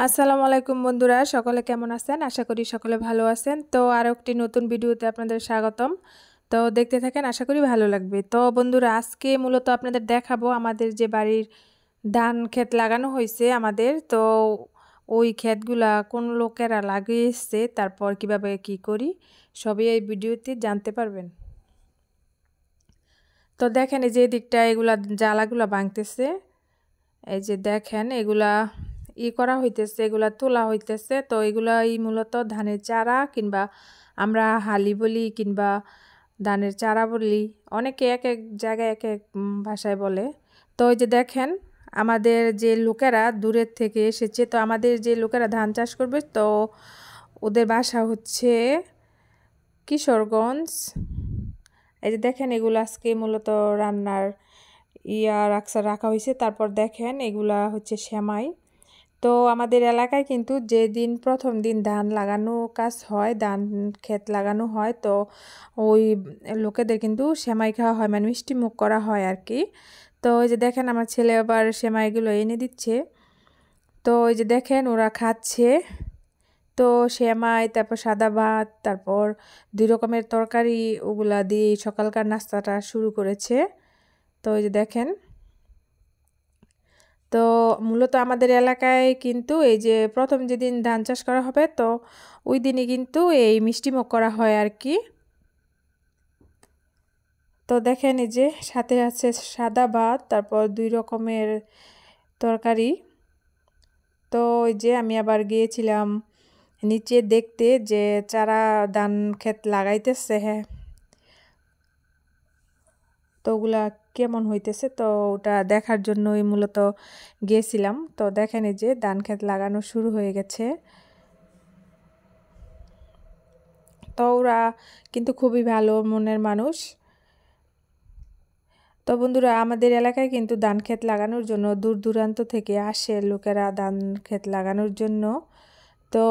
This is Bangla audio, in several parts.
আসসালামু আলাইকুম বন্ধুরা, সকলে কেমন আছেন? আশা করি সকলে ভালো আছেন। তো আরও একটি নতুন ভিডিওতে আপনাদের স্বাগতম। তো দেখতে থাকেন, আশা করি ভালো লাগবে। তো বন্ধুরা, আজকে মূলত আপনাদের দেখাবো আমাদের যে বাড়ির ধান ক্ষেত লাগানো হয়েছে আমাদের। তো ওই ক্ষেতগুলা কোন লোকেরা লাগিয়েছে, তারপর কিভাবে কি করি সবই এই ভিডিওতে জানতে পারবেন। তো দেখেন এই যে দিকটা এগুলা জ্বালাগুলা ভাঙতেছে, এই যে দেখেন এগুলা করা হইতেছে, এগুলা তোলা হইতেছে। তো এগুলা মূলত ধানের চারা কিংবা আমরা হালি বলি কিংবা ধানের চারা বলি, অনেকে এক এক জায়গায় এক এক ভাষায় বলে। তো ওই যে দেখেন আমাদের যে লোকেরা দূরের থেকে এসেছে, তো আমাদের যে লোকেরা ধান চাষ করবে, তো ওদের বাসা হচ্ছে কিশোরগঞ্জ। এই যে দেখেন এগুলো আজকে মূলত রান্নার রাখা হয়েছে। তারপর দেখেন এগুলা হচ্ছে সেমাই। তো আমাদের এলাকায় কিন্তু যেদিন প্রথম দিন ধান লাগানো কাজ হয়, ধান ক্ষেত লাগানো হয়, তো ওই লোকেদের কিন্তু সেমাই খাওয়া হয়, মানে মিষ্টি মুখ করা হয় আর কি। তো ওই যে দেখেন আমার ছেলে আবার সেমাইগুলো এনে দিচ্ছে। তো ওই যে দেখেন ওরা খাচ্ছে। তো সেমাই, তারপর সাদা ভাত, তারপর 2 রকমের তরকারি, ওগুলা দিয়ে সকালকার নাস্তাটা শুরু করেছে। তো ওই যে দেখেন, তো মূলত আমাদের এলাকায় কিন্তু এই যে প্রথম যেদিন ধান চাষ করা হবে, তো ওই দিনই কিন্তু এই মিষ্টিমুখ করা হয় আর কি। তো দেখেন এই যে সাথে আছে সাদা ভাত, তারপর 2 রকমের তরকারি। তো ওই যে আমি আবার গিয়েছিলাম নিচে দেখতে যে চারা ধান ক্ষেত লাগাইতেছে, হ্যাঁ, তো ওগুলা কেমন হইতেছে, তো ওটা দেখার জন্যই মূলত গিয়েছিলাম। তো দেখেন এই যে ধান ক্ষেত লাগানো শুরু হয়ে গেছে। তো ওরা কিন্তু খুবই ভালো মনের মানুষ। তো বন্ধুরা, আমাদের এলাকায় কিন্তু ধান ক্ষেত লাগানোর জন্য দূর দূরান্ত থেকে আসে লোকেরা ধান ক্ষেত লাগানোর জন্য। তো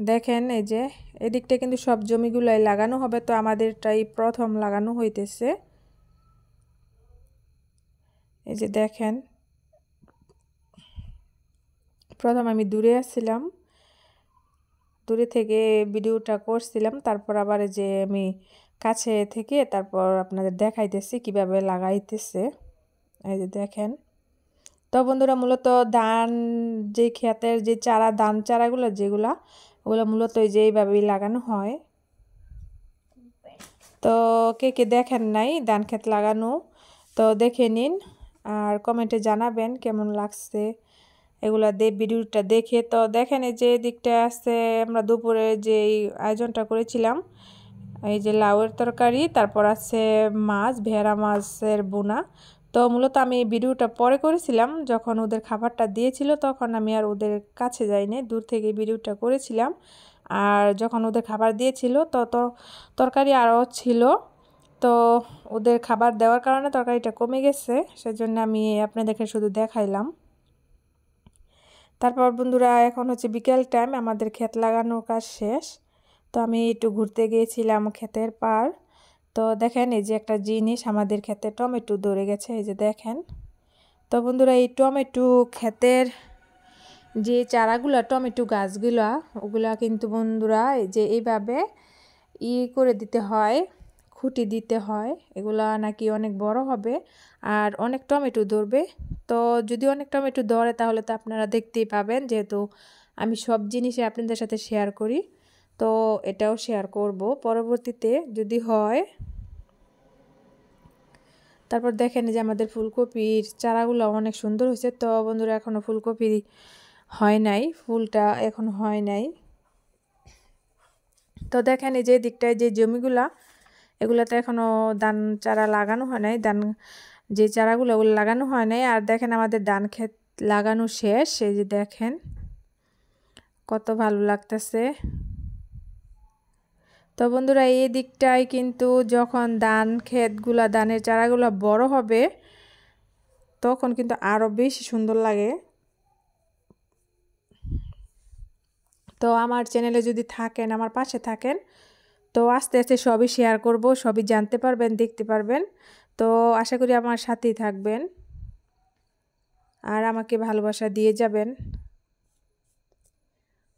দেখেন এই যে এদিকটা কিন্তু সব জমিগুলাই লাগানো হবে, তো আমাদেরটাই প্রথম লাগানো হইতেছে। এই যে দেখেন, প্রথম আমি দূরে আসছিলাম, দূরে থেকে ভিডিওটা করছিলাম, তারপর আবার যে আমি কাছে থেকে তারপর আপনাদের দেখাইতেছি কিভাবে লাগাইতেছে। এই যে দেখেন। তো বন্ধুরা, মূলত ধান যে ক্ষেতের যে চারা, ধান চারাগুলো যেগুলা, ওগুলো মূলত এই যে এইভাবেই লাগানো হয়। তো কে কে দেখেন নাই ধান ক্ষেত লাগানো, তো দেখে নিন আর কমেন্টে জানাবেন কেমন লাগছে এগুলা ভিডিওটা দেখে। তো দেখেন এই যে দিকটা আছে, আমরা দুপুরে যে আয়োজনটা করেছিলাম, এই যে লাউয়ের তরকারি, তারপর আছে মাছ, ভেড়া মাছের বোনা। তো মূলত আমি ভিডিওটা পরে করেছিলাম, যখন ওদের খাবারটা দিয়েছিল তখন আমি আর ওদের কাছে যাইনি, দূর থেকে ভিডিওটা করেছিলাম। আর যখন ওদের খাবার দিয়েছিল তো তরকারি আরও ছিল, তো ওদের খাবার দেওয়ার কারণে তরকারিটা কমে গেছে, সেজন্য আমি আপনাদেরকে শুধু দেখাইলাম। তারপর বন্ধুরা, এখন হচ্ছে বিকেল টাইম, আমাদের ক্ষেত লাগানোর কাজ শেষ। তো আমি একটু ঘুরতে গিয়েছিলাম ক্ষেতের পার। তো দেখেন এই যে একটা জিনিস, আমাদের ক্ষেতে টমেটো ধরে গেছে, এই যে দেখেন। তো বন্ধুরা, এই টমেটো ক্ষেতের যে চারাগুলা, টমেটো গাছগুলা, ওগুলা কিন্তু বন্ধুরা এই যে এইভাবে করে দিতে হয়, খুঁটি দিতে হয়। এগুলা নাকি অনেক বড় হবে আর অনেক টমেটো ধরবে। তো যদি অনেক টমেটো ধরে তাহলে তো আপনারা দেখতেই পাবেন, যেহেতু আমি সব জিনিসই আপনাদের সাথে শেয়ার করি, তো এটাও শেয়ার করব পরবর্তীতে যদি হয়। তারপর দেখেন যে আমাদের ফুলকপির চারাগুলো অনেক সুন্দর হয়েছে। তো বন্ধুরা, এখনও ফুলকপি হয় নাই, ফুলটা এখন হয় নাই। তো দেখেন এই যে দিকটায় যে জমিগুলা, এগুলাতে এখনও ধান চারা লাগানো হয় নাই, ধান যে চারাগুলো ওগুলো লাগানো হয় নাই। আর দেখেন আমাদের ধান ক্ষেত লাগানো শেষ, এই যে দেখেন কত ভালো লাগতেছে। তো বন্ধুরা, এই দিকটায় কিন্তু যখন ধান ক্ষেতগুলা, ধানের চারাগুলো বড় হবে তখন কিন্তু আরও বেশি সুন্দর লাগে। তো আমার চ্যানেলে যদি থাকেন, আমার পাশে থাকেন, তো আস্তে আস্তে সবই শেয়ার করব, সবই জানতে পারবেন, দেখতে পারবেন। তো আশা করি আমার সাথেই থাকবেন আর আমাকে ভালোবাসা দিয়ে যাবেন।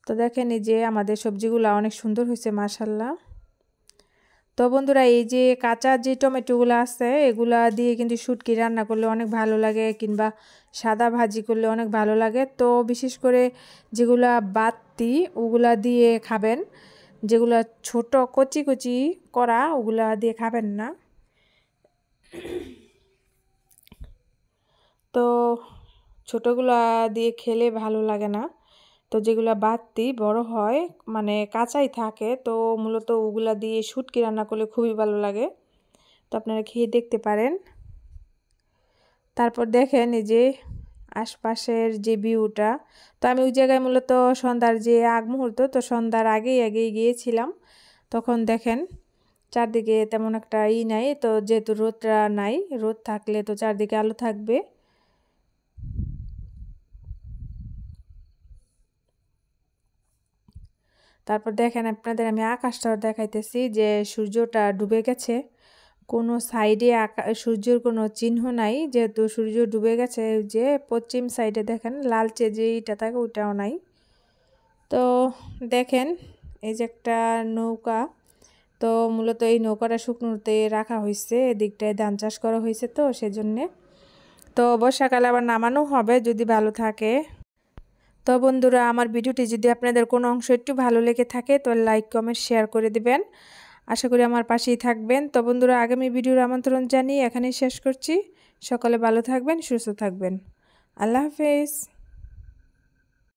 তো দেখেন এই যে আমাদের সবজিগুলো অনেক সুন্দর হয়েছে মাশাআল্লাহ। তো বন্ধুরা এই যে কাঁচা যে টমেটোগুলো আছে এগুলা দিয়ে কিন্তু শুটকি রান্না করলে অনেক ভালো লাগে, কিংবা সাদা ভাজি করলে অনেক ভালো লাগে। তো বিশেষ করে যেগুলা বাতি ওগুলা দিয়ে খাবেন, যেগুলা ছোট কচি কচি করা ওগুলা দিয়ে খাবেন না। তো ছোটোগুলা দিয়ে খেলে ভালো লাগে না। তো যেগুলা বাড়তি বড় হয় মানে কাঁচাই থাকে, তো মূলত ওগুলা দিয়ে শুটকি রান্না করলে খুবই ভালো লাগে। তো আপনারা খেয়ে দেখতে পারেন। তারপর দেখেন এই যে আশপাশের যে ভিউটা, তো আমি ওই জায়গায় মূলত সন্ধ্যার যে আগ মুহূর্ত, তো সন্ধ্যার আগেই গিয়েছিলাম। তখন দেখেন চারদিকে তেমন একটা নাই, তো যেহেতু রোদটা নাই, রোদ থাকলে তো চারদিকে আলো থাকবে। তারপর দেখেন আপনাদের আমি আকাশটাও দেখাইতেছি যে সূর্যটা ডুবে গেছে, কোনো সাইডে সূর্যের কোনো চিহ্ন নাই, যেহেতু সূর্য ডুবে গেছে। যে পশ্চিম সাইডে দেখেন লালচে যেইটা থাকে ওইটাও নাই। তো দেখেন এই যে একটা নৌকা, তো মূলত এই নৌকাটা শুকনোতে রাখা হয়েছে, এদিকটায় ধান চাষ করা হয়েছে, তো সেজন্যে তো বর্ষাকালে আবার নামানো হবে যদি ভালো থাকে। তো বন্ধুরা আমার ভিডিওটি যদি আপনাদের কোনো অংশ একটু ভালো লেগে থাকে তো লাইক কমেন্ট শেয়ার করে দিবেন। আশা করি আমার পাশেই থাকবেন। তো বন্ধুরা আগামী ভিডিওর আমন্ত্রণ জানিয়ে এখানেই শেষ করছি। সকলে ভালো থাকবেন, সুস্থ থাকবেন। আল্লাহ হাফেজ।